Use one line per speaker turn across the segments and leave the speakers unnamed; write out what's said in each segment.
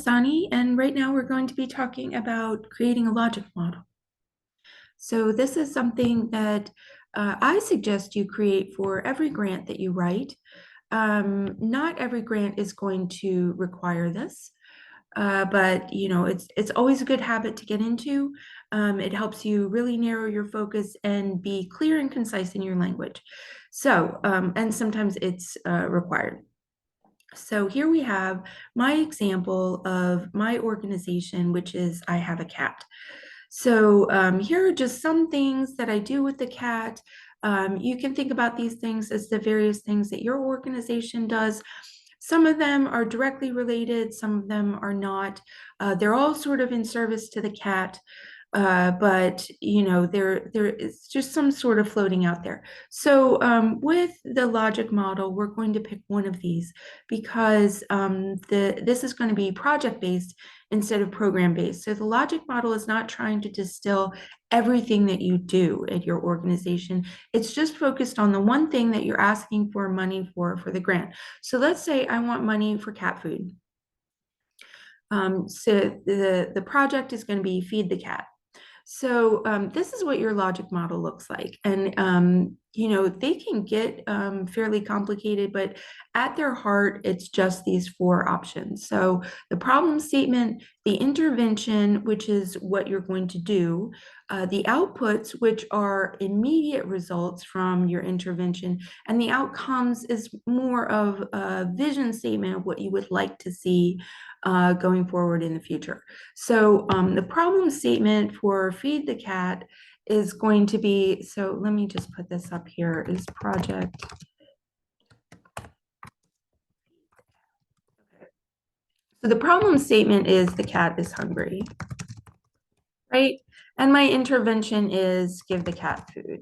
Alistani, and right now we're going to be talking about creating a logic model. So this is something that I suggest you create for every grant that you write. Not every grant is going to require this, but it's always a good habit to get into. It helps you really narrow your focus and be clear and concise in your language. So, and sometimes it's required. So here we have my example of my organization, which is I have a cat. So here are just some things that I do with the cat. You can think about these things as the various things that your organization does. Some of them are directly related, some of them are not. They're all sort of in service to the cat. But there is just some sort of floating out there. So with the logic model, we're going to pick one of these because this is going to be project based instead of program based. So the logic model is not trying to distill everything that you do at your organization. It's just focused on the one thing that you're asking for money for the grant. So let's say I want money for cat food. So the project is going to be feed the cat. So this is what your logic model looks like. And, they can get fairly complicated, but at their heart, it's just these four options. So the problem statement, the intervention, which is what you're going to do, the outputs, which are immediate results from your intervention, and the outcomes is more of a vision statement of what you would like to see going forward in the future. So the problem statement for Feed the Cat is going to be, so let me just put this up here, is project. So the problem statement is the cat is hungry, right? And my intervention is give the cat food.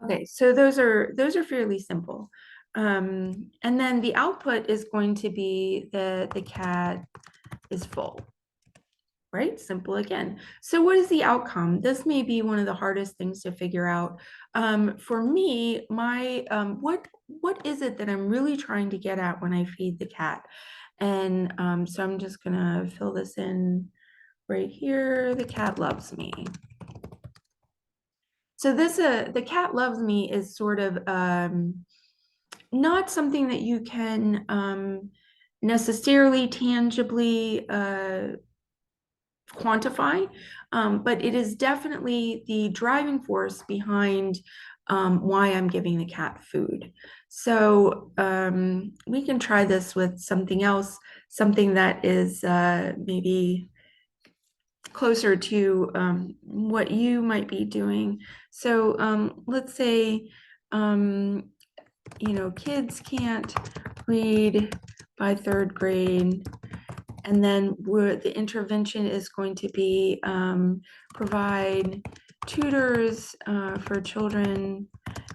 Okay, so those are fairly simple. And then the output is going to be the cat is full. Right? Simple again. So what is the outcome? This may be one of the hardest things to figure out. For me, my what is it that I'm really trying to get at when I feed the cat? And so I'm just gonna fill this in right here. The cat loves me. So this the cat loves me is sort of not something that you can necessarily tangibly quantify, but it is definitely the driving force behind why I'm giving the cat food. So we can try this with something else, something that is maybe closer to what you might be doing. So let's say, kids can't read by third grade. And then the intervention is going to be provide tutors for children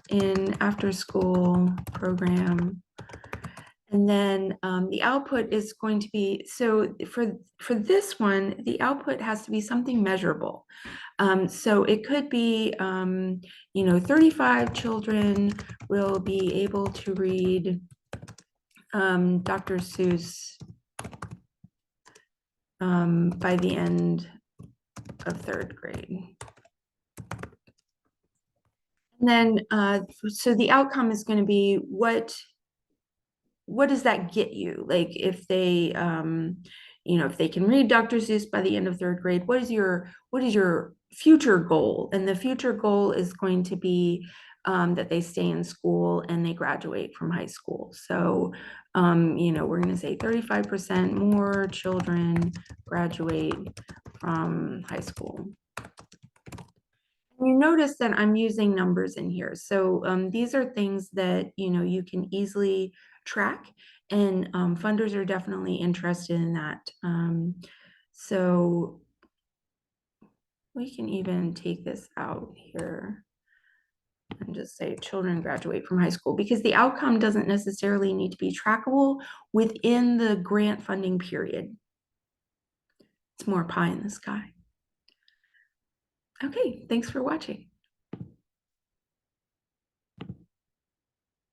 in after school program. And then the output is going to be, so for this one, the output has to be something measurable. So it could be, 35 children will be able to read Dr. Seuss by the end of third grade. And then, so the outcome is going to be what does that get you? Like if they, if they can read Dr. Seuss by the end of third grade, what is your future goal? And the future goal is going to be that they stay in school and they graduate from high school. So, we're going to say 35% more children graduate from high school. You notice that I'm using numbers in here. So these are things that, you can easily track, and funders are definitely interested in that. So we can even take this out here and just say children graduate from high school, because the outcome doesn't necessarily need to be trackable within the grant funding period. It's more pie in the sky. Okay, thanks for watching.